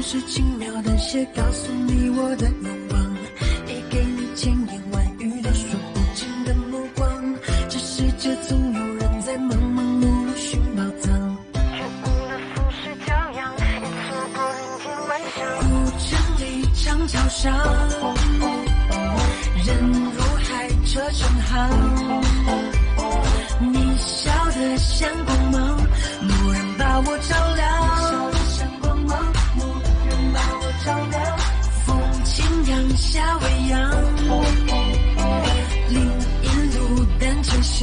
是轻描淡写告诉你我的愿望，也给你千言万语都说不尽的目光。这世界总有人在忙忙碌碌寻宝藏，却误了浮世骄阳，也错过人间万象。古城里长桥上，人如海，车成行。你笑得像光芒，蓦然把我照亮。风轻扬夏未央，林荫路灯沉香。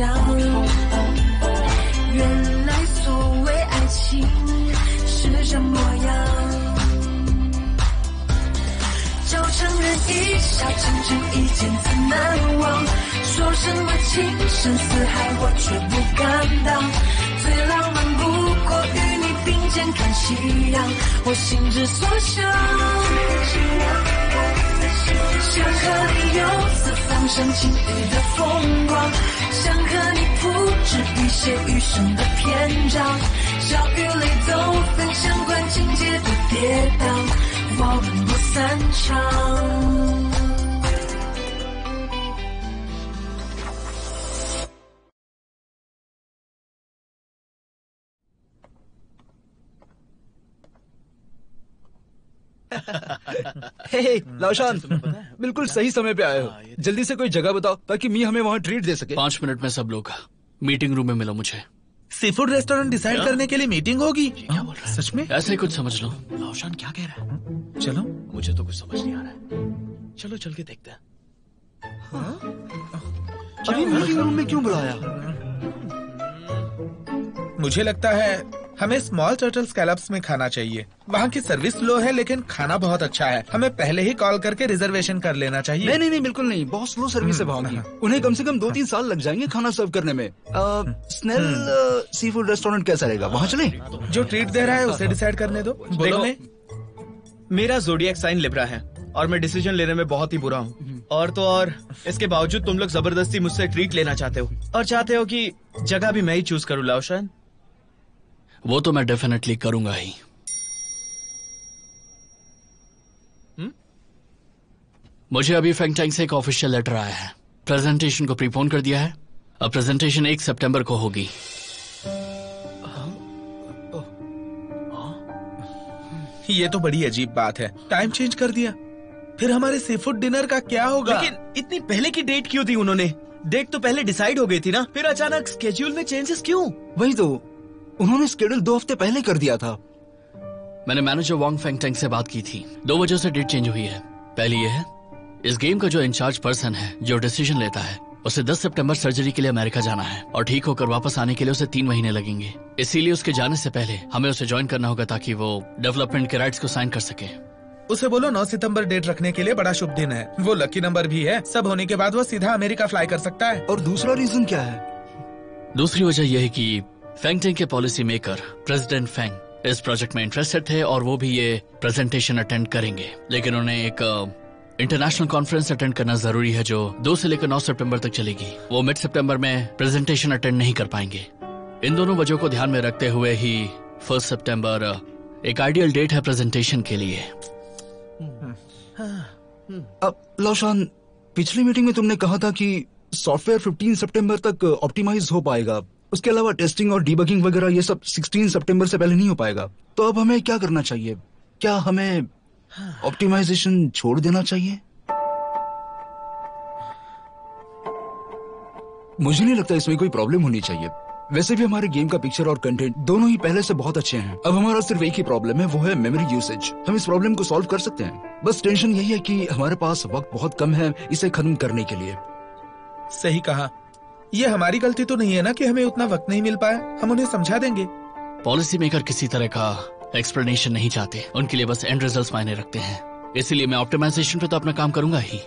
原来所谓爱情是这模样。就承认一笑倾城一见怎难忘，说什么情深似海，我却不敢当。最浪漫不过与你并肩看夕阳，我心之所向。想和你游四方赏晴雨的风光，想和你铺纸笔写余生的篇章，笑与泪都分享，管情节的跌宕，我们不散场。हे लाशान, बिल्कुल सही समय पे आए हो। जल्दी से कोई जगह बताओ ताकि मी हमें वहाँ ट्रीट दे सके। 5 मिनट में सब लोग मीटिंग रूम में मिलो मुझे। सी फूड रेस्टोरेंट डिसाइड करने के लिए मीटिंग होगी? क्या बोल रहा है? सच में? ऐसे ही कुछ समझ लो। लाशान क्या कह रहा है? चलो, मुझे तो कुछ समझ नहीं आ रहा है। चलो चल के देखते हैं। अभी मीटिंग रूम में क्यों बुलाया? मुझे लगता है हमें स्मॉल टर्टल स्कैलप्स में खाना चाहिए। वहाँ की सर्विस लो है लेकिन खाना बहुत अच्छा है। हमें पहले ही कॉल करके रिजर्वेशन कर लेना चाहिए। नहीं, बिल्कुल नहीं। बहुत स्लो सर्विस है वहाँ की। उन्हें कम से कम 2-3 साल लग जाएंगे खाना सर्व करने में। स्नेल सी फूड रेस्टोरेंट कैसा रहेगा, वहाँ चले? जो ट्रीट दे रहा है उसे डिसाइड करने दो। बोलो। मेरा ज़ोडिएक साइन लिब्रा है और मैं डिसीजन लेने में बहुत ही बुरा हूँ। और तो और इसके बावजूद तुम लोग जबरदस्ती मुझसे ट्रीट लेना चाहते हो और चाहते हो कि जगह भी मैं ही चूज करूँ। लाओशान, वो तो मैं डेफिनेटली करूंगा ही। मुझे अभी फेंग टैंग से एक ऑफिशियल लेटर आया है। प्रेजेंटेशन को प्रीपोन कर दिया है। अब प्रेजेंटेशन 1 सितंबर को होगी। ये तो बड़ी अजीब बात है। टाइम चेंज कर दिया। फिर हमारे सी फूड डिनर का क्या होगा? लेकिन इतनी पहले की डेट क्यों दी उन्होंने? डेट तो पहले डिसाइड हो गई थी ना, फिर अचानक स्केड्यूल में चेंजेस क्यों? वही तो, उन्होंने स्केड्यूल 2 हफ्ते पहले कर दिया था। मैंने मैनेजर वांग फेंग टैंग से बात की थी। 2 वजह से डेट चेंज हुई है। पहली ये है, इस गेम का जो इंचार्ज पर्सन है, जो डिसीजन लेता है, उसे 10 सितंबर सर्जरी के लिए अमेरिका जाना है और ठीक होकर वापस आने के लिए उसे 3 महीने लगेंगे। इसीलिए उसके जाने से पहले हमें उसे ज्वाइन करना होगा ताकि वो डेवलपमेंट के राइट्स को साइन कर सके। उसे बोलो 9 सितंबर डेट रखने के लिए बड़ा शुभ दिन है। वो लकी नंबर भी है। सब होने के बाद वो सीधा अमेरिका फ्लाई कर सकता है। और दूसरा रीजन क्या है? दूसरी वजह यह है कि फेंग टैंग के पॉलिसी मेकर प्रेसिडेंट फेंग इस प्रोजेक्ट में इंटरेस्टेड थे और वो भी ये प्रेजेंटेशन अटेंड करेंगे। लेकिन उन्हें एक इंटरनेशनल कॉन्फ्रेंस अटेंड करना जरूरी है जो 2 से लेकर 9 सितंबर तक चलेगी। वो मिड सितंबर में प्रेजेंटेशन अटेंड नहीं कर पाएंगे। इन दोनों वजहों को ध्यान में रखते हुए ही 1 सितंबर एक आइडियल डेट है प्रेजेंटेशन के लिए। अब लाशान, पिछली मीटिंग में तुमने कहा था कि सॉफ्टवेयर 15 सितंबर तक ऑप्टिमाइज हो पाएगा। उसके अलावा टेस्टिंग और डीबगिंग वगैरह ये सब 16 सितंबर से पहले नहीं हो पाएगा। तो अब हमें क्या करना चाहिए? क्या हमें ऑप्टिमाइजेशन छोड़ देना चाहिए? मुझे नहीं लगता इसमें कोई प्रॉब्लम होनी चाहिए। वैसे भी हमारे गेम का पिक्चर और कंटेंट दोनों ही पहले से बहुत अच्छे हैं। अब हमारा सिर्फ एक ही प्रॉब्लम है, वो है मेमोरी यूसेज। हम इस प्रॉब्लम को सॉल्व कर सकते हैं। बस टेंशन यही है कि हमारे पास वक्त बहुत कम है इसे खत्म करने के लिए। सही कहा। ये हमारी गलती तो नहीं है ना कि हमें उतना वक्त नहीं मिल पाया। हम उन्हें समझा देंगे। पॉलिसी मेकर किसी तरह का एक्सप्लेनेशन नहीं चाहते। उनके लिए बस एंड रिजल्ट्स मायने रखते हैं। इसीलिए मैं ऑप्टिमाइजेशन पे तो अपना काम करूंगा ही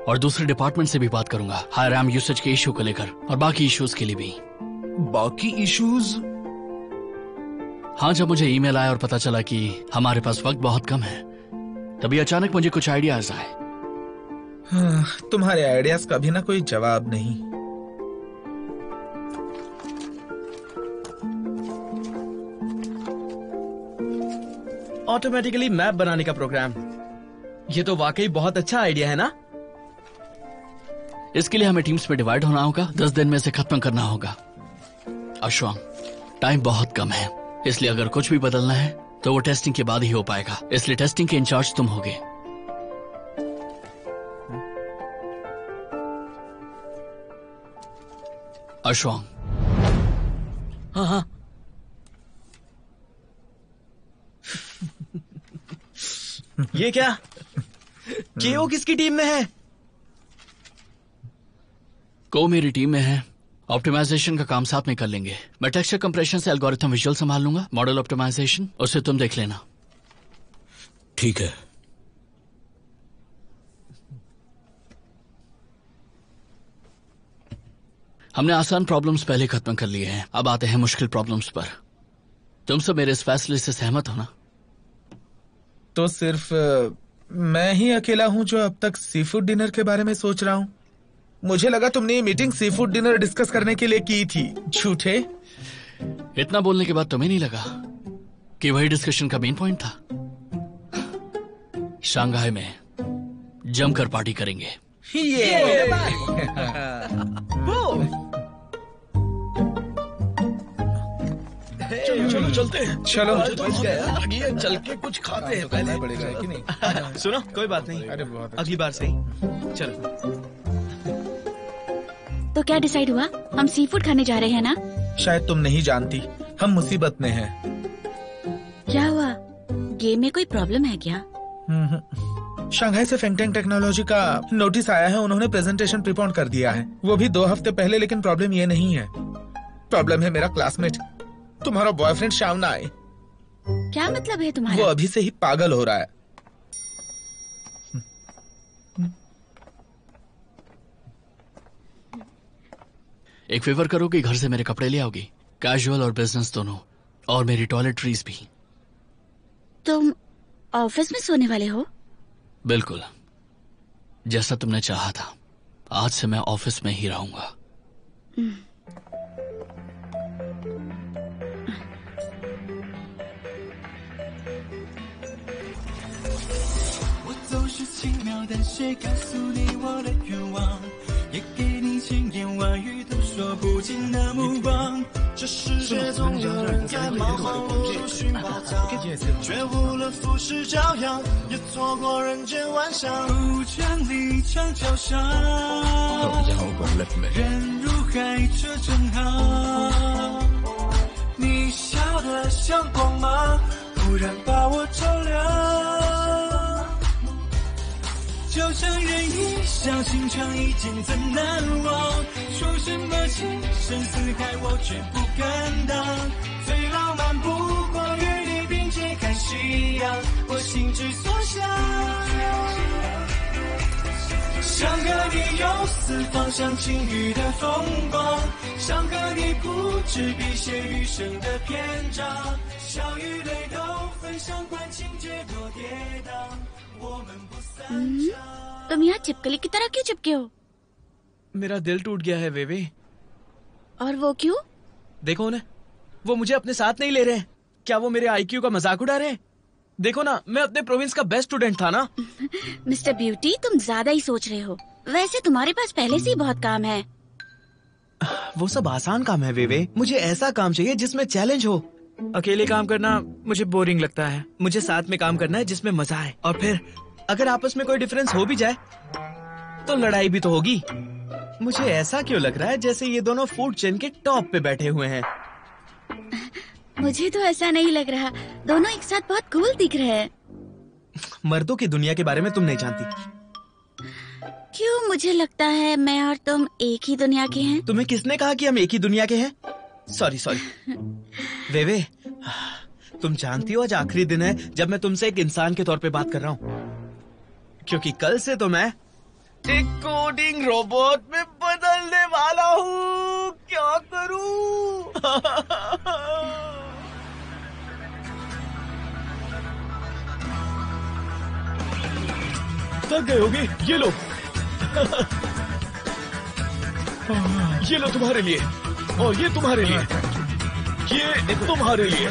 और दूसरे डिपार्टमेंट से भी बात करूंगा हाई रैम यूसेज के इशू को लेकर और बाकी इश्यूज के लिए भी। बाकी इश्यूज? हाँ, जब मुझे ईमेल आया और पता चला कि हमारे पास वक्त बहुत कम है, तभी अचानक मुझे कुछ आइडियाज आए। तुम्हारे आइडियाज का भी ना कोई जवाब नहीं। ऑटोमेटिकली मैप बनाने का प्रोग्राम। ये तो वाकई बहुत अच्छा आइडिया है ना? इसके लिए हमें टीम्स में डिवाइड होना होगा, 10 दिन में इसे खत्म करना होगा। अश्वांग, टाइम बहुत कम है, इसलिए अगर कुछ भी बदलना है तो वो टेस्टिंग के बाद ही हो पाएगा। इसलिए टेस्टिंग के इंचार्ज तुम होगे। अश्वांग। हाँ हाँ। ये क्या? केओ किसकी टीम में है? को मेरी टीम में है। ऑप्टिमाइजेशन का काम साथ में कर लेंगे। मैं टेक्सचर कंप्रेशन से एल्गोरिथम विजुअल संभाल लूंगा। मॉडल ऑप्टिमाइजेशन उसे तुम देख लेना। ठीक है। हमने आसान प्रॉब्लम्स पहले खत्म कर लिए हैं, अब आते हैं मुश्किल प्रॉब्लम्स पर। तुम सब मेरे इस फैसले से सहमत हो ना? तो सिर्फ मैं ही अकेला हूँ जो अब तक सी फूड डिनर के बारे में सोच रहा हूँ। मुझे लगा तुमने ये meeting sea food dinner discuss करने के लिए की थी। झूठे। इतना बोलने के बाद तुम्हें नहीं लगा कि वही डिस्कशन का मेन पॉइंट था? शंघाई में जमकर पार्टी करेंगे। चलो चलते हैं। चलो चल के कुछ खाते हैं पहले। पड़ेगा कि नहीं? सुनो, कोई बात नहीं, अरे बहुत अगली बार सही। चलो। तो क्या डिसाइड हुआ? हम सी फूड खाने जा रहे हैं ना? शायद तुम नहीं जानती, हम मुसीबत में हैं। क्या हुआ? गेम में कोई प्रॉब्लम है क्या? शंघाई से फेंगटेंग टेक्नोलॉजी का नोटिस आया है। उन्होंने प्रेजेंटेशन प्रीपोन कर दिया है, वो भी 2 हफ्ते पहले। लेकिन प्रॉब्लम ये नहीं है, प्रॉब्लम है मेरा क्लासमेट, तुम्हारा बॉयफ्रेंड शाम ना आए। क्या मतलब है वो तुम्हारा? अभी से ही पागल हो रहा है। एक फेवर करोगी, घर से मेरे कपड़े ले आओगी, कैजुअल और बिजनेस दोनों, और मेरी टॉयलेटरीज भी। तुम ऑफिस में सोने वाले हो? बिल्कुल, जैसा तुमने चाहा था। आज से मैं ऑफिस में ही रहूंगा।就像人一笑，心肠已经怎难忘？说什么情深似海，我却不敢当。最浪漫不过与你并肩看夕阳，我心之所向。想和你游四方，像晴雨的风光，想和你不止笔写余生的篇章，笑与泪都分享，管情节多跌宕。तुम यहाँ चिपकली की तरह क्यों चिपके हो? मेरा दिल टूट गया है वेवे। और वो क्यों? देखो उन्हें, वो मुझे अपने साथ नहीं ले रहे हैं। क्या वो मेरे आईक्यू का मजाक उड़ा रहे हैं? देखो ना, मैं अपने प्रोविंस का बेस्ट स्टूडेंट था ना। मिस्टर ब्यूटी, तुम ज्यादा ही सोच रहे हो। वैसे तुम्हारे पास पहले से ही बहुत काम है। वो सब आसान काम है वेवे। मुझे ऐसा काम चाहिए जिसमें चैलेंज हो। अकेले काम करना मुझे बोरिंग लगता है। मुझे साथ में काम करना है जिसमें मजा आए। और फिर अगर आपस में कोई डिफरेंस हो भी जाए तो लड़ाई भी तो होगी। मुझे ऐसा क्यों लग रहा है जैसे ये दोनों फूड चेन के टॉप पे बैठे हुए हैं? मुझे तो ऐसा नहीं लग रहा। दोनों एक साथ बहुत कूल दिख रहे हैं। मर्दों की दुनिया के बारे में तुम नहीं जानती। क्यों? मुझे लगता है मैं और तुम एक ही दुनिया के हैं। तुम्हें किसने कहा कि हम एक ही दुनिया के हैं? सॉरी वेवे, तुम जानती हो आज आखिरी दिन है जब मैं तुमसे एक इंसान के तौर पे बात कर रहा हूँ, क्योंकि कल से तो मैं एक कोडिंग रोबोट में बदलने वाला हूँ। क्या करूँ? थक गए होगे? ये लो ये लो तुम्हारे लिए, और ये तुम्हारे लिए, ये तुम्हारे लिए।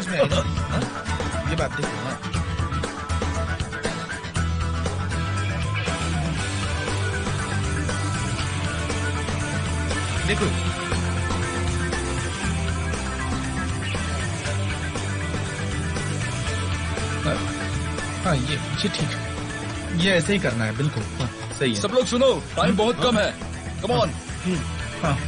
ये बात देखो ना, देखो हाँ ये ठीक है, ये ऐसे ही करना है, बिल्कुल सही है। सब लोग सुनो, टाइम बहुत कम है, कम ऑन। हाँ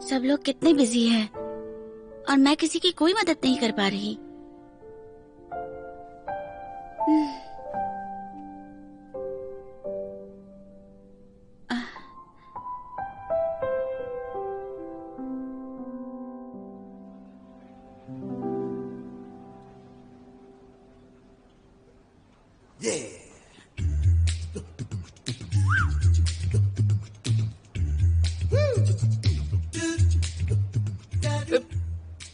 सब लोग कितने बिजी हैं और मैं किसी की कोई मदद नहीं कर पा रही।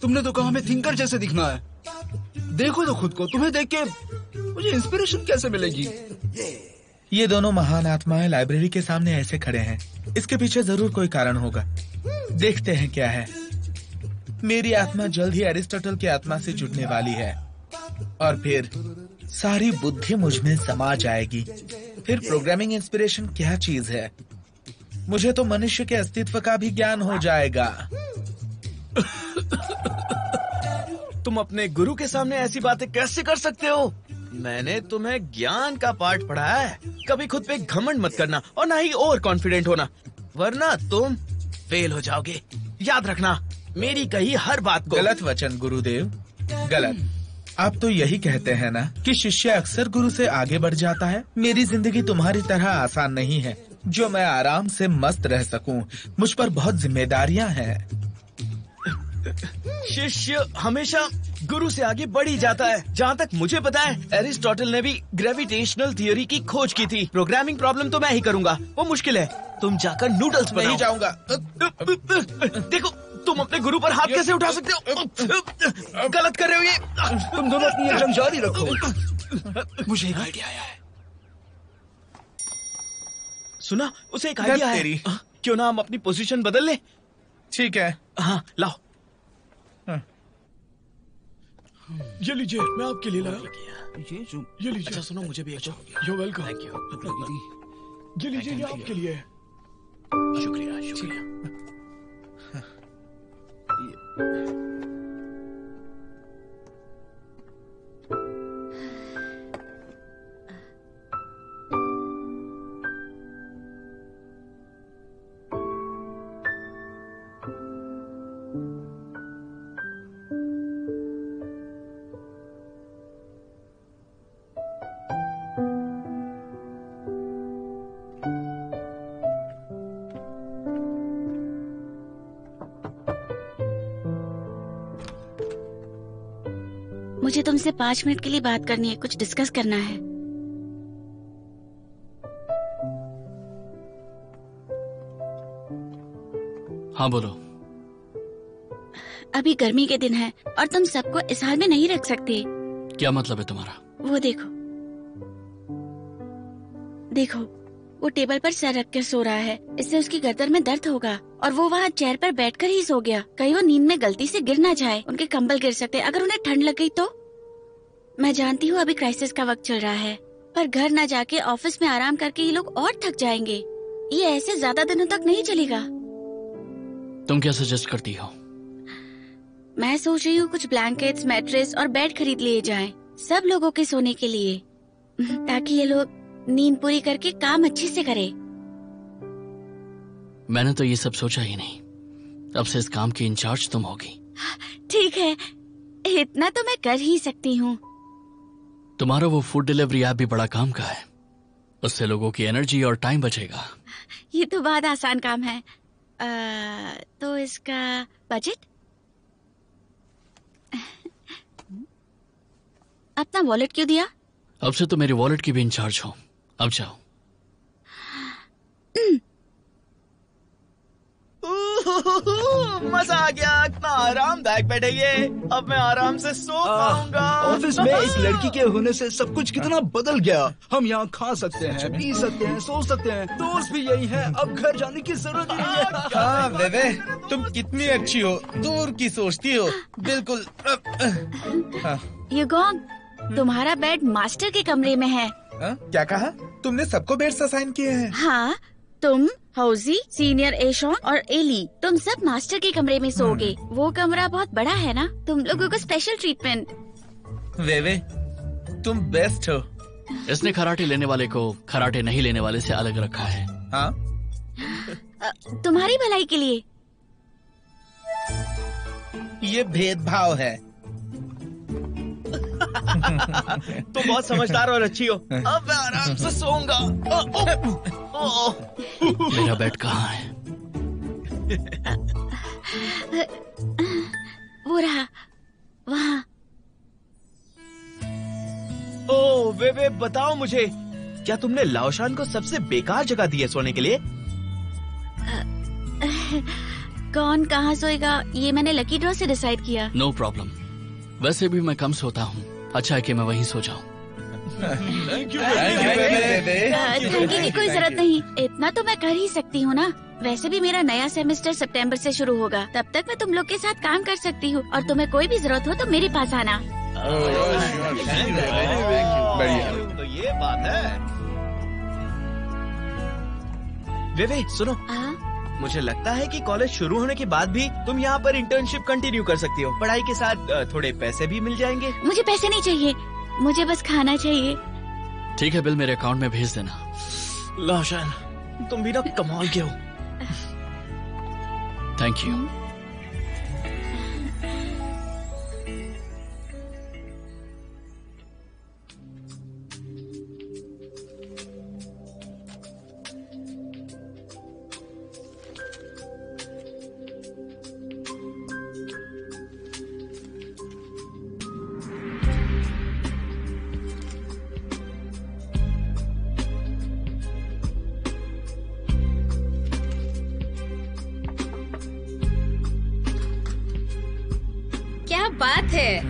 तुमने तो कहा हमें थिंकर जैसे दिखना है। देखो तो खुद को, तुम्हें देख के मुझे इंस्पिरेशन कैसे मिलेगी? ये दोनों महान आत्माएं लाइब्रेरी के सामने ऐसे खड़े हैं, इसके पीछे जरूर कोई कारण होगा। देखते हैं क्या है। मेरी आत्मा जल्द ही एरिस्टोटल की आत्मा से जुड़ने वाली है और फिर सारी बुद्धि मुझ में समा जाएगी। फिर प्रोग्रामिंग इंस्पिरेशन क्या चीज है, मुझे तो मनुष्य के अस्तित्व का भी ज्ञान हो जाएगा। तुम अपने गुरु के सामने ऐसी बातें कैसे कर सकते हो? मैंने तुम्हें ज्ञान का पाठ पढ़ाया है। कभी खुद पे घमंड मत करना और ना ही ओवर कॉन्फिडेंट होना, वरना तुम फेल हो जाओगे। याद रखना मेरी कही हर बात को। गलत वचन गुरुदेव, गलत। आप तो यही कहते हैं ना कि शिष्य अक्सर गुरु से आगे बढ़ जाता है। मेरी जिंदगी तुम्हारी तरह आसान नहीं है जो मैं आराम से मस्त रह सकूं। मुझ पर बहुत जिम्मेदारियां हैं। शिष्य हमेशा गुरु से आगे बढ़ ही जाता है। जहाँ तक मुझे पता है, एरिस्टोटल ने भी ग्रेविटेशनल थियोरी की खोज की थी। प्रोग्रामिंग प्रॉब्लम तो मैं ही करूंगा, वो मुश्किल है। तुम जाकर नूडल्स बनाओ। नहीं जाऊंगा। देखो तुम अपने गुरु पर हाथ कैसे उठा सकते हो? गलत कर रहे हो ये। तुम दोनों अपनी ये जंग जारी रखो। मुझे एक आइडिया आया है। सुना, उसे एक आइडिया है। क्यों ना हम अपनी पोजीशन बदल ले? ठीक है। हाँ लाओ। ये लीजिए, मैं आपके लिए लाया। ये लीजिए। अच्छा सुनो, मुझे भी अच्छा हो गया। You welcome. Thank you. ये लीजिए, ये आपके लिए है। शुक्रिया शुक्रिया। मुझे तुमसे 5 मिनट के लिए बात करनी है, कुछ डिस्कस करना है। हाँ बोलो। अभी गर्मी के दिन है और तुम सबको इस हाल में नहीं रख सकते। क्या मतलब है तुम्हारा? वो देखो देखो, वो टेबल पर सर रख कर सो रहा है। इससे उसकी गर्दन में दर्द होगा और वो वहाँ चेयर पर बैठकर ही सो गया। कहीं वो नींद में गलती से गिर ना जाए, उनके कंबल गिर सकते। अगर उन्हें ठंड लग गई तो? मैं जानती हूँ अभी क्राइसिस का वक्त चल रहा है, पर घर न जाके ऑफिस में आराम करके ये लोग और थक जाएंगे। ये ऐसे ज्यादा दिनों तक नहीं चलेगा। तुम क्या सजेस्ट करती हो? मैं सोच रही हूँ कुछ ब्लैंकेट्स, मैट्रेस और बेड खरीद लिए जाएं, सब लोगों के सोने के लिए, ताकि ये लोग नींद पूरी करके काम अच्छे से करें। मैंने तो ये सब सोचा ही नहीं। अब से इस काम की इंचार्ज तुम होगी। ठीक है, इतना तो मैं कर ही सकती हूँ। तुम्हारा वो फूड डिलीवरी ऐप भी बड़ा काम का है। उससे लोगों की एनर्जी और टाइम बचेगा। ये तो बहुत आसान काम है। तो इसका बजट? अपना वॉलेट क्यों दिया? अब से तो मेरी वॉलेट की भी इंचार्ज हो। अब जाओ। मजा आ गया, इतना आरामदायक बेड है ये। अब मैं आराम से सो पाऊंगा। ऑफिस में एक लड़की के होने से सब कुछ कितना बदल गया। हम यहाँ खा सकते हैं, पी सकते हैं, सो सकते हैं, दोस्त भी यही है। अब घर जाने की जरूरत ही नहीं है। हाँ बेबे, तुम कितनी अच्छी हो, दूर की सोचती हो, बिल्कुल। युगोंग, तुम्हारा बेड मास्टर के कमरे में है। क्या कहा? तुमने सबको बेड्स असाइन किए हैं? हाँ, तुम, हौजी, सीनियर एशोंग और एली, तुम सब मास्टर के कमरे में सोओगे। वो कमरा बहुत बड़ा है ना, तुम लोगों को स्पेशल ट्रीटमेंट। वेवे, तुम बेस्ट हो। इसने खराटे लेने वाले को खराटे नहीं लेने वाले से अलग रखा है। हाँ? तुम्हारी भलाई के लिए। ये भेदभाव है। तुम बहुत समझदार और अच्छी हो। अब मैं आराम से सोऊंगा। मेरा बेड कहाँ है? वो रहा वहाँ। ओ वे बताओ मुझे, क्या तुमने लाओशान को सबसे बेकार जगह दी है सोने के लिए? कौन कहाँ सोएगा ये मैंने लकी ड्रॉ से डिसाइड किया। No problem. वैसे भी मैं कम सोता हूँ, अच्छा है कि मैं वहीं सो जाऊँ। Thank you. थैंक यू की कोई जरूरत नहीं, इतना तो मैं कर ही सकती हूँ ना। वैसे भी मेरा नया सेमेस्टर सितंबर से शुरू होगा, तब तक मैं तुम लोग के साथ काम कर सकती हूँ। और तुम्हें कोई भी जरूरत हो तो मेरे पास आना। तो ये बात है। वे सुनो, मुझे लगता है कि कॉलेज शुरू होने के बाद भी तुम यहाँ पर इंटर्नशिप कंटिन्यू कर सकती हो। पढ़ाई के साथ थोड़े पैसे भी मिल जाएंगे। मुझे पैसे नहीं चाहिए, मुझे बस खाना चाहिए। ठीक है, बिल मेरे अकाउंट में भेज देना। लाओशान, तुम भी ना कमाल के हो। Thank you. बात है।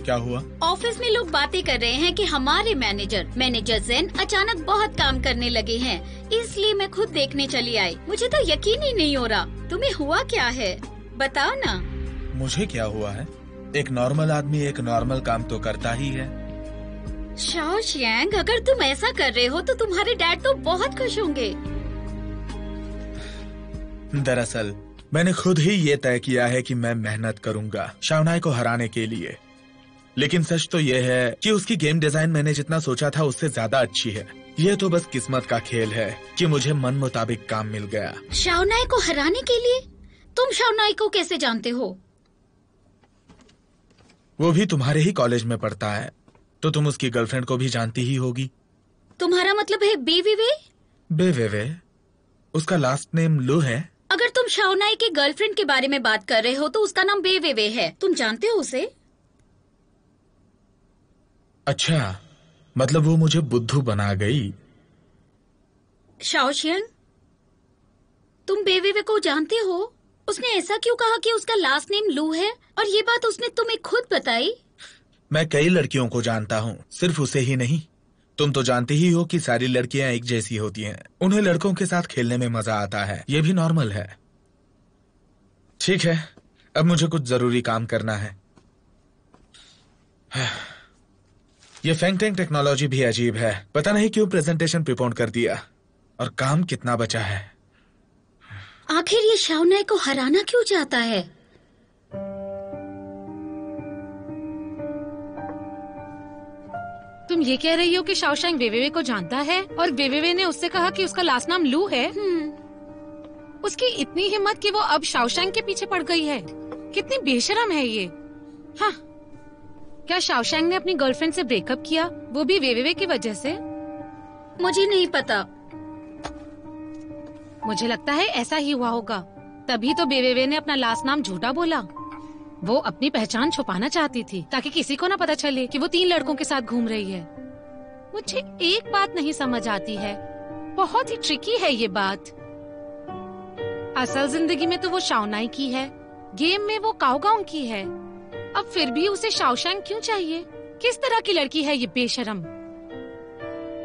क्या हुआ? ऑफिस में लोग बातें कर रहे हैं कि हमारे मैनेजर ज़ेन अचानक बहुत काम करने लगे हैं, इसलिए मैं खुद देखने चली आई। मुझे तो यकीन ही नहीं हो रहा। तुम्हें हुआ क्या है, बताओ ना। मुझे क्या हुआ है? एक नॉर्मल आदमी एक नॉर्मल काम तो करता ही है। शाओ शियांग, अगर तुम ऐसा कर रहे हो तो तुम्हारे डैड तो बहुत खुश होंगे। दरअसल मैंने खुद ही ये तय किया है कि मैं मेहनत करूंगा शाओनाई को हराने के लिए। लेकिन सच तो ये है कि उसकी गेम डिजाइन मैंने जितना सोचा था उससे ज्यादा अच्छी है। ये तो बस किस्मत का खेल है कि मुझे मन मुताबिक काम मिल गया। शाओनाई को हराने के लिए? तुम शाओनाई को कैसे जानते हो? वो भी तुम्हारे ही कॉलेज में पढ़ता है, तो तुम उसकी गर्लफ्रेंड को भी जानती ही होगी। तुम्हारा मतलब है बेवेवे? बेवेवे? उसका लास्ट नेम लू है। अगर तुम शाओनाई के गर्लफ्रेंड के बारे में बात कर रहे हो तो उसका नाम बेवेवे है। तुम जानते हो उसे? अच्छा, मतलब वो मुझे बुद्धू बना गई। शाओशियंग, तुम बेवेवे को जानते हो? उसने ऐसा क्यों कहा कि उसका लास्ट नेम लू है? और ये बात उसने तुम्हें खुद बताई? मैं कई लड़कियों को जानता हूँ, सिर्फ उसे ही नहीं। तुम तो जानती ही हो कि सारी लड़कियां एक जैसी होती हैं। उन्हें लड़कों के साथ खेलने में मजा आता है, ये भी नॉर्मल है। ठीक है, अब मुझे कुछ जरूरी काम करना है। ये फैंगटेंग टेक्नोलॉजी भी अजीब है, पता नहीं क्यों प्रेजेंटेशन प्रीपोन कर दिया और काम कितना बचा है। आखिर ये शाओनाई को हराना क्यों चाहता है? तुम ये कह रही हो कि शाओशियांग वेवेवे को जानता है और वेवेवे ने उससे कहा कि उसका लास्ट नाम लू है? उसकी इतनी हिम्मत कि वो अब शाओशियांग के पीछे पड़ गई है। कितनी बेशरम है ये। हाँ, क्या शाओशियांग ने अपनी गर्लफ्रेंड से ब्रेकअप किया, वो भी वेवेवे की वजह से? मुझे नहीं पता। मुझे लगता है ऐसा ही हुआ होगा, तभी तो बेवेवे ने अपना लास्ट नाम झूठा बोला। वो अपनी पहचान छुपाना चाहती थी ताकि किसी को ना पता चले कि वो 3 लड़कों के साथ घूम रही है। मुझे एक बात नहीं समझ आती है, बहुत ही ट्रिकी है ये बात। असल जिंदगी में तो वो शाओनाई की है, गेम में वो काओगांग की है। अब फिर भी उसे शाओशैंग क्यों चाहिए? किस तरह की लड़की है ये बेशरम?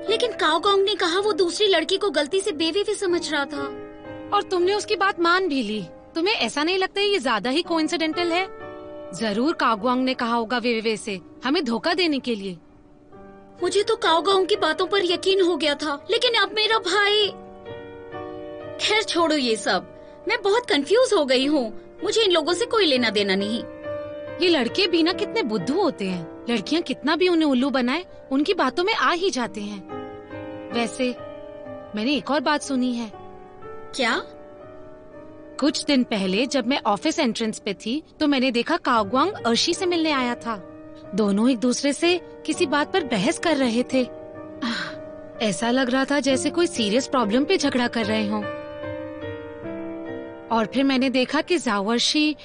लेकिन काओगांग ने कहा वो दूसरी लड़की को गलती से बेवेवे समझ रहा था। और तुमने उसकी बात मान भी ली। तुम्हें ऐसा नहीं लगता ये ज्यादा ही कोइंसिडेंटल है? जरूर काओगांग ने कहा होगा वेवेवे से हमें धोखा देने के लिए। मुझे तो काओगांग की बातों पर यकीन हो गया था, लेकिन अब मेरा भाई। खैर छोड़ो ये सब, मैं बहुत कंफ्यूज हो गई हूँ। मुझे इन लोगों से कोई लेना देना नहीं। ये लड़के भी ना कितने बुद्धू होते हैं। लड़कियाँ कितना भी उन्हें उल्लू बनाए, उनकी बातों में आ ही जाते हैं। वैसे मैंने एक और बात सुनी है। क्या? कुछ दिन पहले जब मैं ऑफिस एंट्रेंस पे थी तो मैंने देखा काओगांग अर्शी से मिलने आया था। दोनों एक दूसरे से किसी बात पर बहस कर रहे थे। ऐसा लग रहा था जैसे कोई सीरियस प्रॉब्लम पे झगड़ा कर रहे हों। और फिर मैंने देखा कि जावर्शी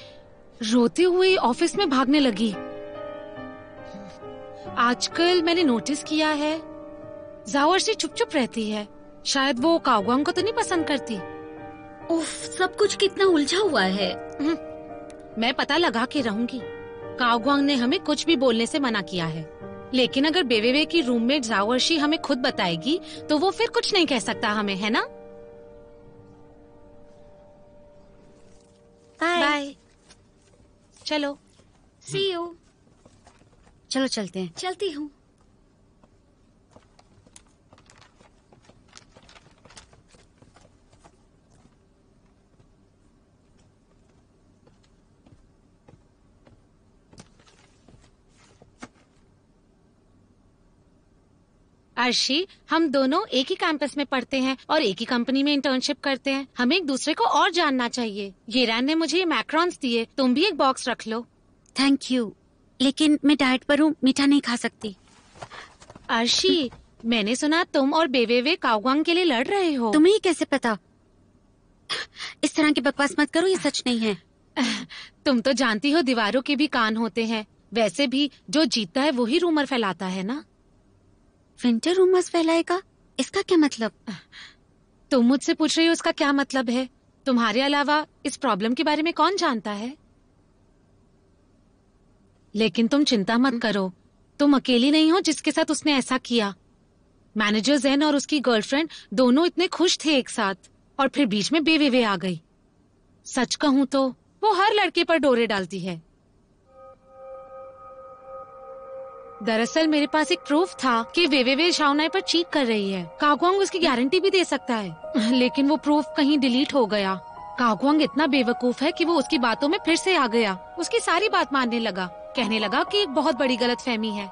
रोते हुए ऑफिस में भागने लगी। आजकल मैंने नोटिस किया है जावर्शी चुप चुप रहती है। शायद वो काओगांग को तो नहीं पसंद करती। उफ, सब कुछ कितना उलझा हुआ है। मैं पता लगा के रहूंगी। काओगांग ने हमें कुछ भी बोलने से मना किया है, लेकिन अगर बेवेवे की रूममेट जावर्शी हमें खुद बताएगी तो वो फिर कुछ नहीं कह सकता हमें, है ना? बाय। चलो सी यू। चलो चलते हैं। चलती हूँ। अर्शी, हम दोनों एक ही कैंपस में पढ़ते हैं और एक ही कंपनी में इंटर्नशिप करते हैं। हमें एक दूसरे को और जानना चाहिए। येरान ने मुझे ये मैक्रॉन्स दिए, तुम भी एक बॉक्स रख लो। थैंक यू, लेकिन मैं डाइट पर हूँ, मीठा नहीं खा सकती। अर्शी, मैंने सुना तुम और बेवेवे काओगांग के लिए लड़ रहे हो। तुम्हें कैसे पता? इस तरह की बकवास मत करो, ये सच नहीं है। तुम तो जानती हो दीवारों के भी कान होते हैं। वैसे भी जो जीतता है वही रूमर फैलाता है ना। विंटर रूमर्स फैलाएगा, इसका क्या मतलब? तुम मुझसे पूछ रही हो उसका क्या मतलब है? तुम्हारे अलावा इस प्रॉब्लम के बारे में कौन जानता है? लेकिन तुम चिंता मत करो, तुम अकेली नहीं हो जिसके साथ उसने ऐसा किया। मैनेजर ज़ेन और उसकी गर्लफ्रेंड दोनों इतने खुश थे एक साथ, और फिर बीच में बेवेवे आ गई। सच कहूं तो वो हर लड़के पर डोरे डालती है। दरअसल मेरे पास एक प्रूफ था कि वेवेवे शाओनाई पर चीट कर रही है। काओगांग उसकी गारंटी भी दे सकता है, लेकिन वो प्रूफ कहीं डिलीट हो गया। काओगांग इतना बेवकूफ है कि वो उसकी बातों में फिर से आ गया। उसकी सारी बात मानने लगा, कहने लगा कि एक बहुत बड़ी गलतफहमी है।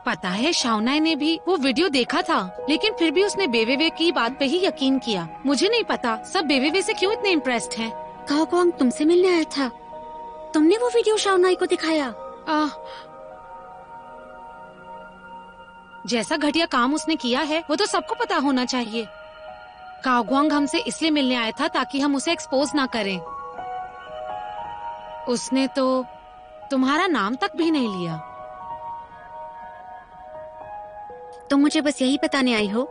पता है शाओनाई ने भी वो वीडियो देखा था, लेकिन फिर भी उसने बेवेवे की बात पे ही यकीन किया। मुझे नहीं पता सब बेवेवे से क्यों इतने इम्प्रेस्ड हैं। काओगांग तुमसे मिलने आया था, तुमने वो वीडियो शाओनाई को दिखाया? जैसा घटिया काम उसने किया है वो तो सबको पता होना चाहिए। काओगांग हमसे इसलिए मिलने आया था ताकि हम उसे एक्सपोज ना करें। उसने तो तुम्हारा नाम तक भी नहीं लिया। तुम मुझे बस यही बताने आई हो?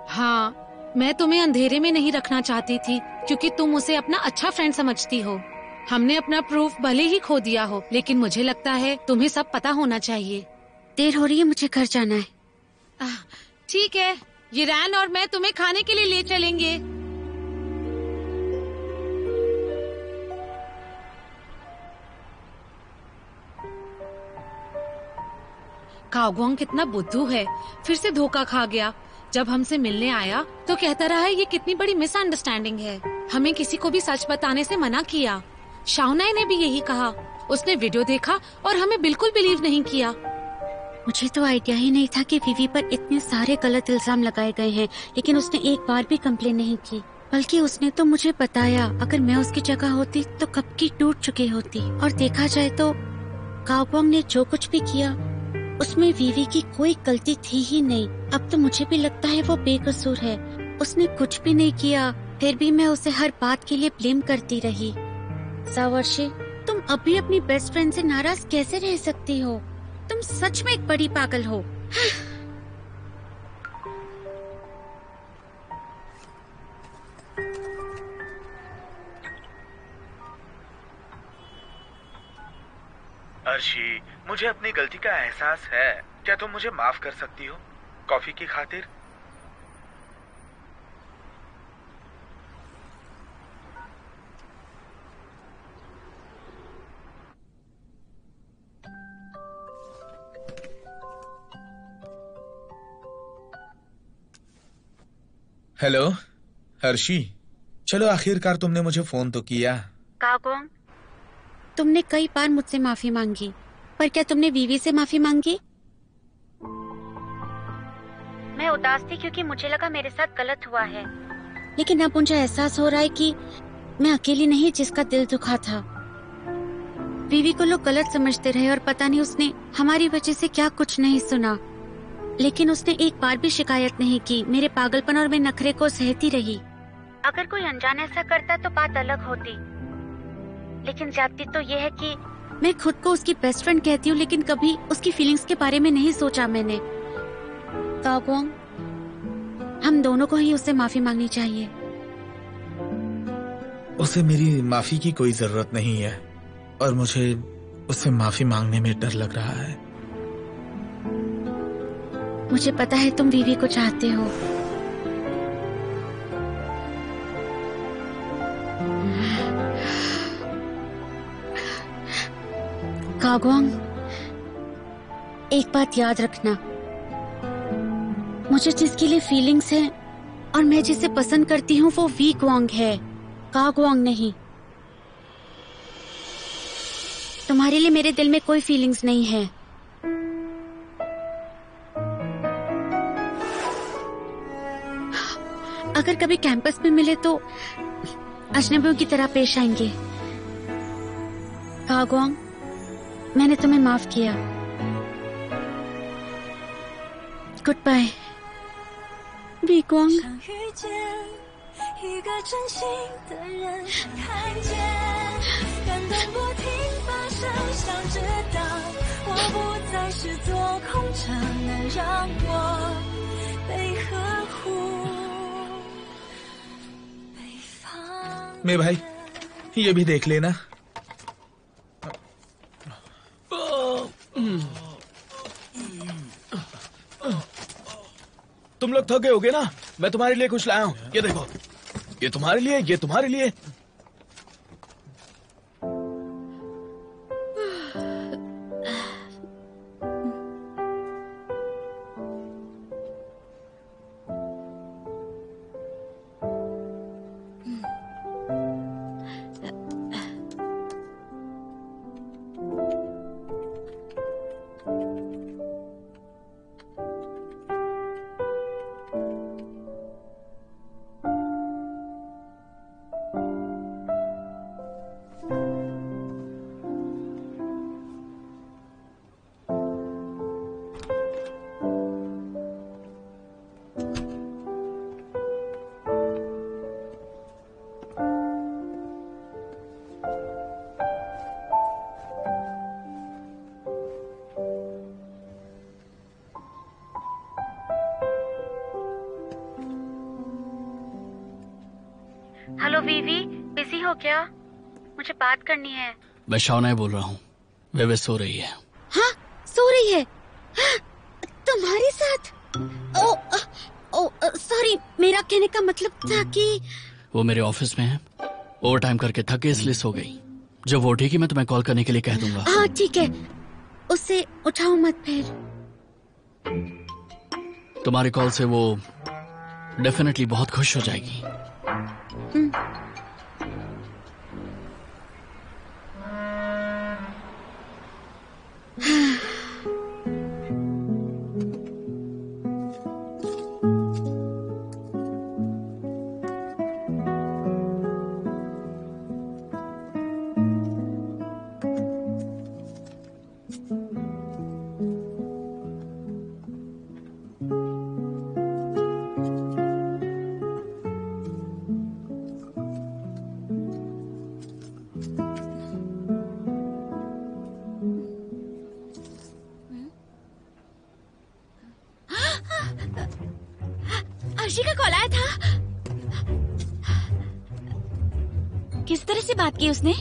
हाँ, मैं तुम्हें अंधेरे में नहीं रखना चाहती थी क्योंकि तुम उसे अपना अच्छा फ्रेंड समझती हो। हमने अपना प्रूफ भले ही खो दिया हो, लेकिन मुझे लगता है तुम्हें सब पता होना चाहिए। देर हो रही है, मुझे घर जाना है। ठीक है, येरान और मैं तुम्हें खाने के लिए ले चलेंगे। काओगांग कितना बुद्धू है, फिर से धोखा खा गया। जब हमसे मिलने आया तो कहता रहा ये कितनी बड़ी मिसअंडरस्टैंडिंग है। हमें किसी को भी सच बताने से मना किया। शाओनाई ने भी यही कहा। उसने वीडियो देखा और हमें बिल्कुल बिलीव नहीं किया। मुझे तो आइडिया ही नहीं था कि वीवी पर इतने सारे गलत इल्जाम लगाए गए हैं, लेकिन उसने एक बार भी कंप्लेन नहीं की। बल्कि उसने तो मुझे बताया, अगर मैं उसकी जगह होती तो कब की टूट चुकी होती। और देखा जाए तो काओगांग ने जो कुछ भी किया उसमें वीवी की कोई गलती थी ही नहीं। अब तो मुझे भी लगता है वो बेकसूर है। उसने कुछ भी नहीं किया फिर भी मैं उसे हर बात के लिए ब्लेम करती रही। सावर्शी, तुम अभी अपनी बेस्ट फ्रेंड से नाराज कैसे रह सकती हो? तुम सच में एक बड़ी पागल हो। अर्शी, मुझे अपनी गलती का एहसास है। क्या तुम मुझे माफ कर सकती हो कॉफी की खातिर? हेलो हर्षी, चलो आखिरकार तुमने मुझे फोन तो किया। कागोंग, तुमने कई बार मुझसे माफी मांगी, पर क्या तुमने वीवी से माफी मांगी? मैं उदास थी क्योंकि मुझे लगा मेरे साथ गलत हुआ है, लेकिन अब मुझे एहसास हो रहा है कि मैं अकेली नहीं जिसका दिल दुखा था। वीवी को लोग गलत समझते रहे और पता नहीं उसने हमारी वजह से क्या कुछ नहीं सुना, लेकिन उसने एक बार भी शिकायत नहीं की। मेरे पागलपन और मैं नखरे को सहती रही। अगर कोई अनजान ऐसा करता तो बात अलग होती, लेकिन ज्यादती तो ये है कि मैं खुद को उसकी बेस्ट फ्रेंड कहती हूँ, लेकिन कभी उसकी फीलिंग्स के बारे में नहीं सोचा मैंने। कागोंग, हम दोनों को ही उससे माफी मांगनी चाहिए। उसे मेरी माफी की कोई जरूरत नहीं है और मुझे उससे माफी मांगने में डर लग रहा है। मुझे पता है तुम वीवी को चाहते हो। कागोंग, एक बात याद रखना, मुझे जिसके लिए फीलिंग्स हैं और मैं जिसे पसंद करती हूँ वो वी क्वांग है, कागोंग नहीं। तुम्हारे लिए मेरे दिल में कोई फीलिंग्स नहीं है। अगर कभी कैंपस में मिले तो अजनबियों की तरह पेश आएंगे। कागोंग, मैंने तुम्हें माफ किया। गुड बाय वी क्वांग। मेरे भाई, ये भी देख लेना। तुम लोग थके होगे ना, मैं तुम्हारे लिए कुछ लाया हूँ। ये देखो, ये तुम्हारे लिए, ये तुम्हारे लिए। हेलो वीवी, बिजी हो क्या? मुझे बात करनी है। मैं शाओनाई बोल रहा हूँ। वे सो रही है। हाँ, सो रही है? हाँ, तुम्हारे साथ? सॉरी, मेरा कहने का मतलब था कि वो मेरे ऑफिस में है, ओवर टाइम करके थके इसलिए सो गई। जब वो उठेगी मैं तुम्हें कॉल करने के लिए कह दूंगा। हाँ ठीक है, उससे उठाओ मत फिर। तुम्हारे कॉल से वो डेफिनेटली बहुत खुश हो जाएगी। अर्शी का कॉल आया था। किस तरह से बात की उसने?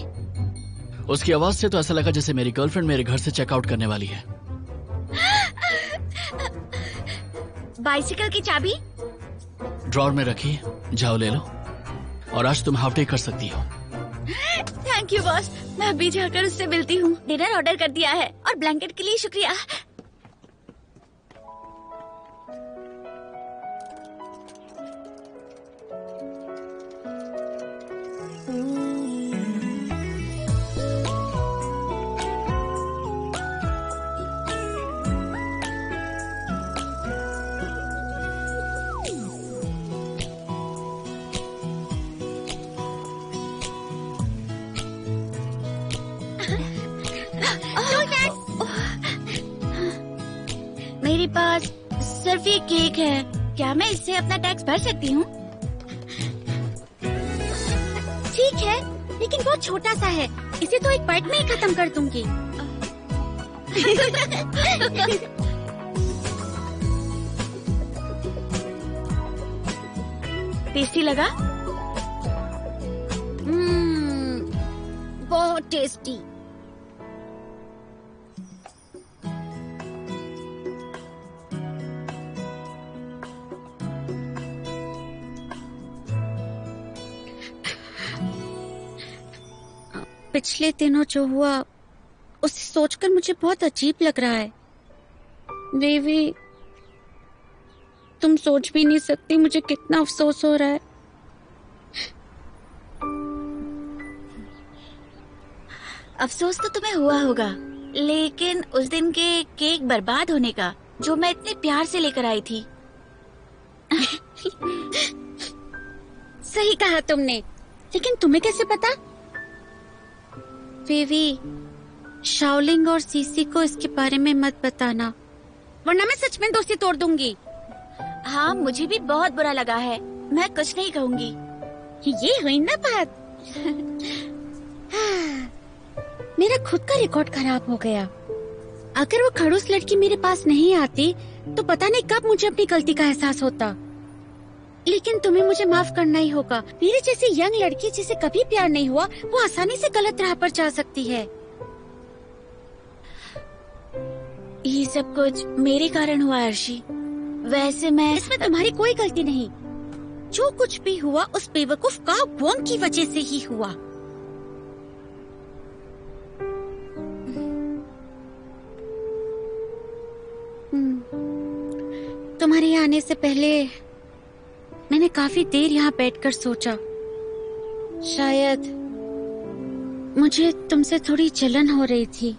उसकी आवाज से तो ऐसा लगा जैसे मेरी गर्लफ्रेंड मेरे घर से चेकआउट करने वाली है। बाइसिकल की चाबी ड्रॉर में रखी, जाओ ले लो। और आज तुम हाफ डे कर सकती हो। थैंक यू बॉस, मैं अभी जाकर उससे मिलती हूँ। डिनर ऑर्डर कर दिया है और ब्लैंकेट के लिए शुक्रिया। मेरे पास सिर्फ ये केक है, क्या मैं इससे अपना टैक्स भर सकती हूँ? ठीक है, लेकिन बहुत छोटा सा है, इसे तो एक बाइट में ही खत्म कर दूंगी। टेस्टी लगा? बहुत टेस्टी। पिछले दिनों जो हुआ उसे सोचकर मुझे बहुत अजीब लग रहा है। देवी, तुम सोच भी नहीं सकती मुझे कितना अफसोस हो रहा है। अफसोस तो तुम्हें हुआ होगा, लेकिन उस दिन के केक बर्बाद होने का जो मैं इतने प्यार से लेकर आई थी। सही कहा तुमने, लेकिन तुम्हें कैसे पता? वेवी, शाओलिंग और सीसी को इसके बारे में मत बताना, वरना मैं सच में दोस्ती तोड़ दूंगी। हाँ, मुझे भी बहुत बुरा लगा है, मैं कुछ नहीं कहूंगी। ये हुई ना बात। मेरा खुद का रिकॉर्ड खराब हो गया। अगर वो खड़ूस लड़की मेरे पास नहीं आती तो पता नहीं कब मुझे अपनी गलती का एहसास होता। लेकिन तुम्हें मुझे माफ करना ही होगा। मेरे जैसी यंग लड़की जिसे कभी प्यार नहीं हुआ, वो आसानी से गलत राह पर जा सकती है। ये सब कुछ मेरे कारण हुआ अर्शी। वैसे मैं इसमें तुम्हारी कोई गलती नहीं। जो कुछ भी हुआ उस बेवकूफ काओ वोंग की वजह से ही हुआ। तुम्हारे आने से पहले मैंने काफी देर यहाँ बैठकर सोचा, शायद मुझे तुमसे थोड़ी जलन हो रही थी।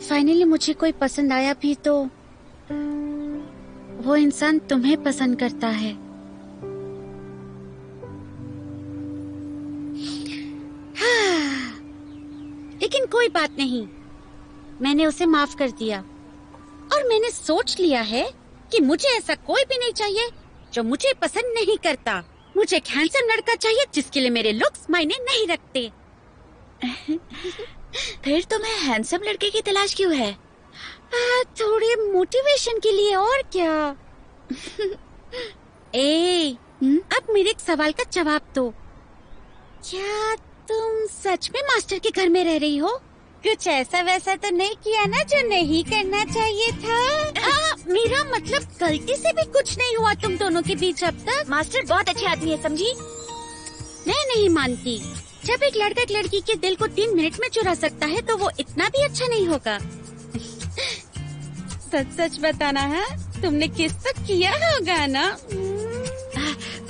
फाइनली मुझे कोई पसंद आया भी तो वो इंसान तुम्हें पसंद करता है। लेकिन कोई बात नहीं, मैंने उसे माफ कर दिया और मैंने सोच लिया है कि मुझे ऐसा कोई भी नहीं चाहिए जो मुझे पसंद नहीं करता। मुझे एक हैंडसम लड़का चाहिए जिसके लिए मेरे लुक्स मायने नहीं रखते। फिर तुम्हें हैंडसम लड़के की तलाश क्यों है? थोड़ी मोटिवेशन के लिए, और क्या। अब मेरे एक सवाल का जवाब दो। क्या तुम सच में मास्टर के घर में रह रही हो? कुछ ऐसा वैसा तो नहीं किया ना जो नहीं करना चाहिए था? मेरा मतलब गलती से भी कुछ नहीं हुआ तुम दोनों के बीच अब तक? मास्टर बहुत अच्छे आदमी है, समझी? मैं नहीं मानती। जब एक लड़का एक लड़की के दिल को 3 मिनट में चुरा सकता है तो वो इतना भी अच्छा नहीं होगा। सच सच बताना है, तुमने किस तक किया होगा ना?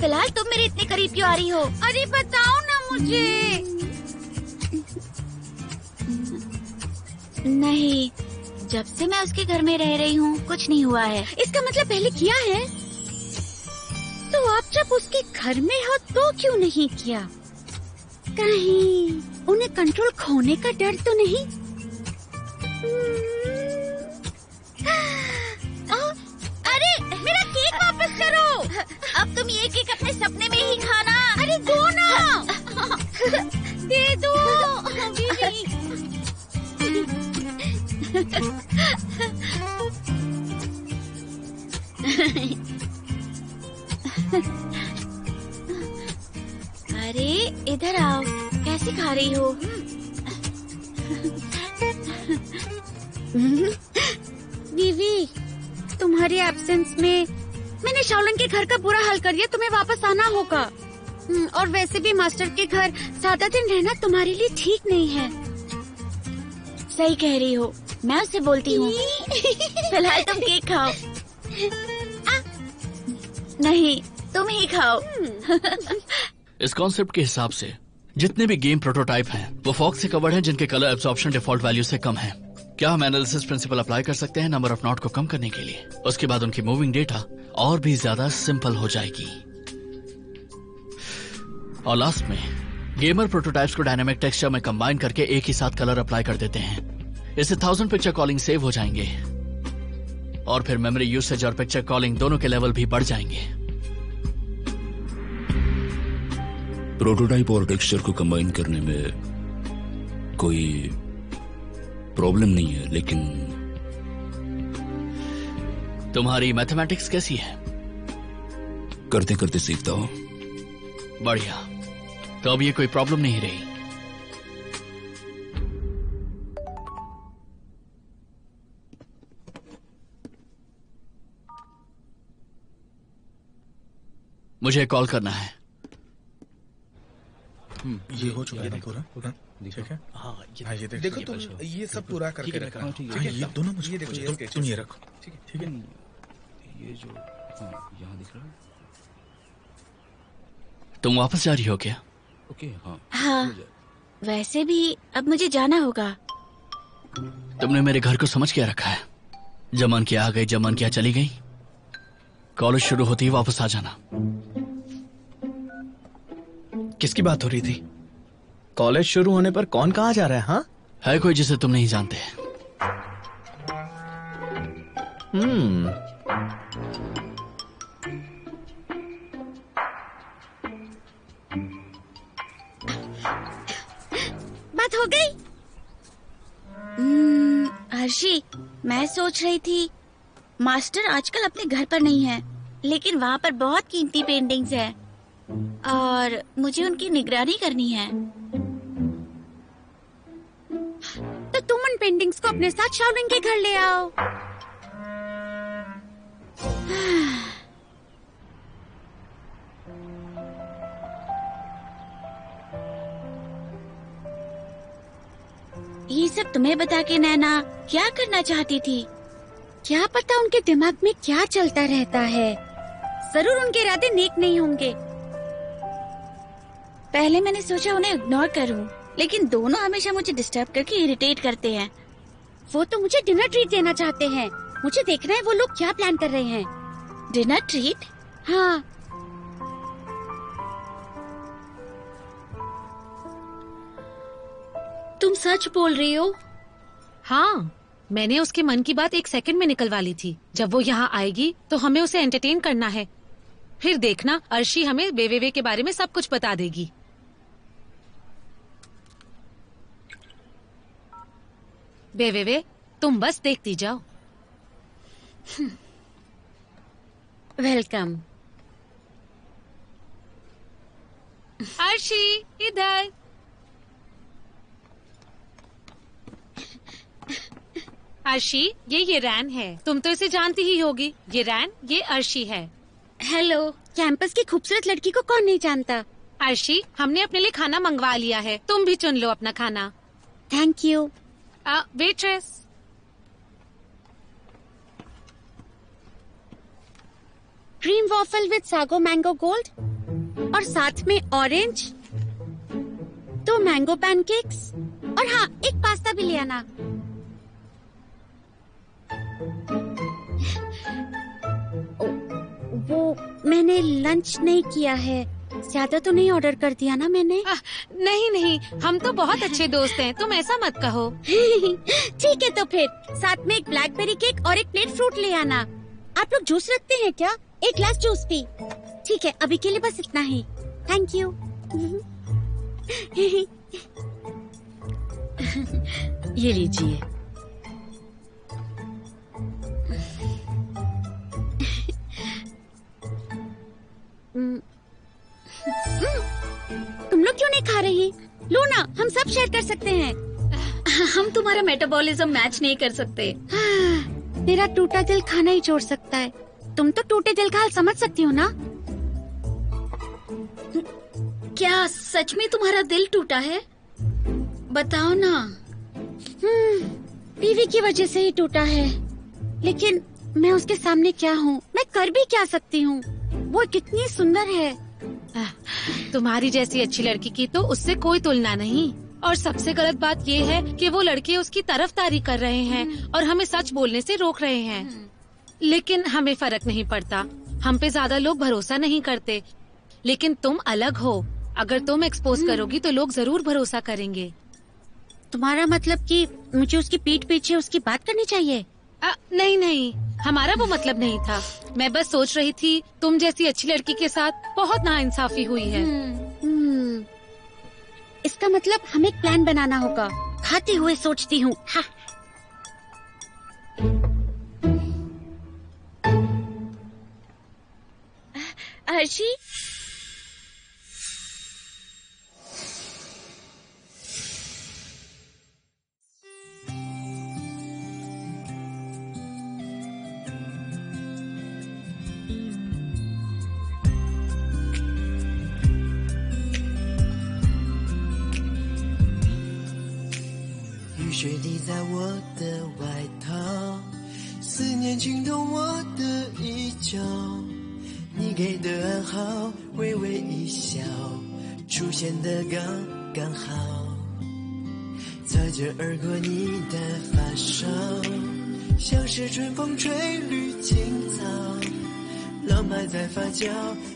फिलहाल तुम मेरे इतने करीब क्यों आ रही हो? अरे बताओ ना मुझे। नहीं, जब से मैं उसके घर में रह रही हूँ कुछ नहीं हुआ है। इसका मतलब पहले किया है? तो आप जब उसके घर में हो तो क्यों नहीं किया? कहीं उन्हें कंट्रोल खोने का डर तो नहीं? अरे मेरा केक वापस करो। अब तुम ये केक अपने सपने में ही खाना। अरे दो ना। दे दो। अरे इधर आओ, कैसे खा रही हो? बीवी, तुम्हारी एब्सेंस में मैंने शाओलिन के घर का बुरा हाल कर दिया, तुम्हें वापस आना होगा। और वैसे भी मास्टर के घर ज्यादा दिन रहना तुम्हारे लिए ठीक नहीं है। सही कह रही हो, मैं उससे बोलती हूँ। फिलहाल तुम केक खाओ। नहीं, तुम ही खाओ। इस कॉन्सेप्ट के हिसाब से जितने भी गेम प्रोटोटाइप हैं वो फॉग से कवर्ड हैं जिनके कलर एब्जॉर्प्शन डिफॉल्ट वैल्यू से कम है। क्या हम एनालिसिस प्रिंसिपल अप्लाई कर सकते हैं नंबर ऑफ नॉट को कम करने के लिए? उसके बाद उनकी मूविंग डेटा और भी ज्यादा सिंपल हो जाएगी। और लास्ट में गेमर प्रोटोटाइप्स को डायनामिक टेक्सचर में कंबाइन करके एक ही साथ कलर अप्लाई कर देते हैं। इससे 1000 पिक्चर कॉलिंग सेव हो जाएंगे और फिर मेमोरी यूसेज और पिक्चर कॉलिंग दोनों के लेवल भी बढ़ जाएंगे। प्रोटोटाइप और टेक्सचर को कंबाइन करने में कोई प्रॉब्लम नहीं है, लेकिन तुम्हारी मैथमेटिक्स कैसी है? करते करते सीखता हूँ। बढ़िया, तो अब ये कोई प्रॉब्लम नहीं रही। मुझे कॉल करना है। ये हो चुका है पूरा, ठीक है? हाँ, ये देखो तुम ये सब पूरा करके रखना। ठीक है, ये दोनों मुझे ये देखो, तुम ये रखो। ठीक है। ये जो यहाँ दिख रहा है। तुम वापस जा रही हो क्या? ओके, हाँ। हाँ, वैसे भी अब मुझे जाना होगा। तुमने मेरे घर को समझ क्या रखा है? जमान क्या आ गई, जमान क्या चली गई। कॉलेज शुरू होती ही वापस आ जाना। किसकी बात हो रही थी? कॉलेज शुरू होने पर कौन कहाँ जा रहा है? हाँ, है कोई जिसे तुम नहीं जानते? बात हो गई। हर्षी, मैं सोच रही थी मास्टर आजकल अपने घर पर नहीं है, लेकिन वहाँ पर बहुत कीमती पेंटिंग्स हैं और मुझे उनकी निगरानी करनी है। तो तुम उन पेंटिंग्स को अपने साथ शाओलिन के घर ले आओ। ये सब तुम्हें बता के नैना क्या करना चाहती थी? क्या पता उनके दिमाग में क्या चलता रहता है। जरूर उनके इरादे नेक नहीं होंगे। पहले मैंने सोचा उन्हें इग्नोर करूं, लेकिन दोनों हमेशा मुझे डिस्टर्ब करके इरिटेट करते हैं। वो तो मुझे डिनर ट्रीट देना चाहते हैं। मुझे देखना है वो लोग क्या प्लान कर रहे हैं। Dinner treat? हाँ। तुम सच बोल रही हो? हाँ, मैंने उसके मन की बात 1 सेकंड में निकलवा ली थी। जब वो यहाँ आएगी तो हमें उसे एंटरटेन करना है। फिर देखना, अर्शी हमें वेवेवे के बारे में सब कुछ बता देगी। वेवेवे, तुम बस देखती जाओ। वेलकम। अर्शी, इधर। अर्शी, ये रैन है। तुम तो इसे जानती ही होगी। ये रैन, ये अर्शी है। हेलो। कैंपस की खूबसूरत लड़की को कौन नहीं जानता। अर्शी, हमने अपने लिए खाना मंगवा लिया है। तुम भी चुन लो अपना खाना। Thank you. Waitress. Cream waffle with sago mango gold और साथ में ऑरेंज, 2 मैंगो पैनकेक्स और हाँ, एक पास्ता भी ले आना। वो मैंने लंच नहीं किया है। ज्यादा तो नहीं ऑर्डर कर दिया ना मैंने? नहीं, हम तो बहुत अच्छे दोस्त हैं। तुम ऐसा मत कहो। ठीक है, तो फिर साथ में एक ब्लैकबेरी केक और एक प्लेट फ्रूट ले आना। आप लोग जूस रखते हैं क्या? एक ग्लास जूस भी। ठीक है, अभी के लिए बस इतना ही। Thank you. ये लीजिए। लूना, हम सब शेयर कर सकते हैं। हम तुम्हारा मेटाबॉलिज्म मैच नहीं कर सकते। मेरा टूटा दिल खाना ही छोड़ सकता है। तुम तो टूटे दिल का हाल समझ सकती हो ना? क्या सच में तुम्हारा दिल टूटा है? बताओ ना। बीवी की वजह से ही टूटा है, लेकिन मैं उसके सामने क्या हूँ? मैं कर भी क्या सकती हूँ? वो कितनी सुंदर है। तुम्हारी जैसी अच्छी लड़की की तो उससे कोई तुलना नहीं। और सबसे गलत बात ये है कि वो लड़के उसकी तरफदारी कर रहे हैं और हमें सच बोलने से रोक रहे हैं। लेकिन हमें फर्क नहीं पड़ता, हम पे ज्यादा लोग भरोसा नहीं करते। लेकिन तुम अलग हो, अगर तुम एक्सपोज करोगी तो लोग जरूर भरोसा करेंगे। तुम्हारा मतलब कि मुझे उसकी पीठ पीछे उसकी बात करनी चाहिए? नहीं नहीं, हमारा वो मतलब नहीं था। मैं बस सोच रही थी तुम जैसी अच्छी लड़की के साथ बहुत नाइंसाफी हुई है। इसका मतलब हमें एक प्लान बनाना होगा। खाते हुए सोचती हूँ। अर्शी,雨水滴在我的外套，思念浸透我的衣角，你给的暗号，微微一笑，出现的刚刚好，擦肩而过你的发梢，像是春风吹绿青草，浪漫在发酵，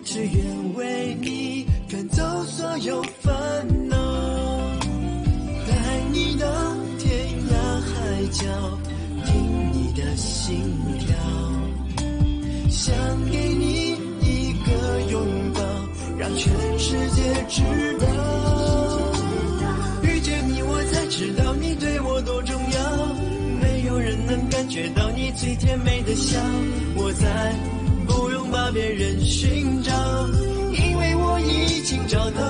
只愿为你赶走所有烦恼，带你到天涯海角，听你的心跳，想给你一个拥抱，让全世界知道，遇见你我才知道你对我多重要，没有人能感觉到你最甜美的笑，我才不用把别人寻找，因为我已经找到，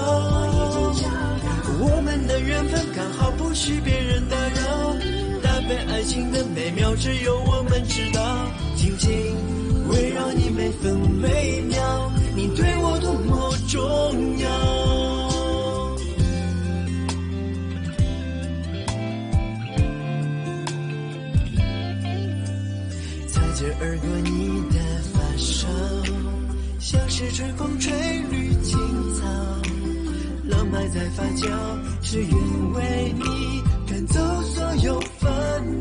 我们的缘分刚好不许别人打扰，搭配爱情的美妙只有我们知道，紧紧围绕你每分每秒，你对我多么重要，擦肩而过你的发梢，像是春风吹绿青草，浪漫在发酵，只愿为你赶走所有烦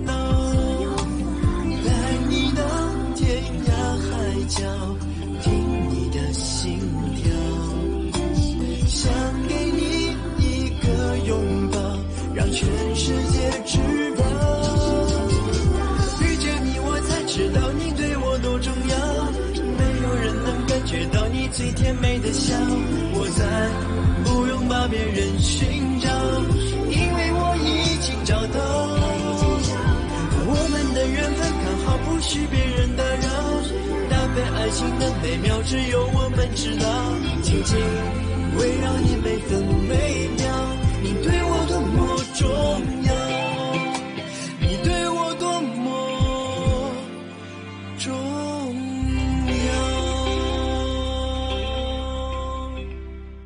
恼，带你到天涯海角，听你的心跳，想给你一个拥抱，让全世界知道，遇见你我才知道你对我多重要，没有人能感觉到你最甜美的笑，我才不用把别人寻找，因为我已经找到，我们的缘分刚好不许别人打扰，搭配爱情的美妙只有我们知道，紧紧围绕你每分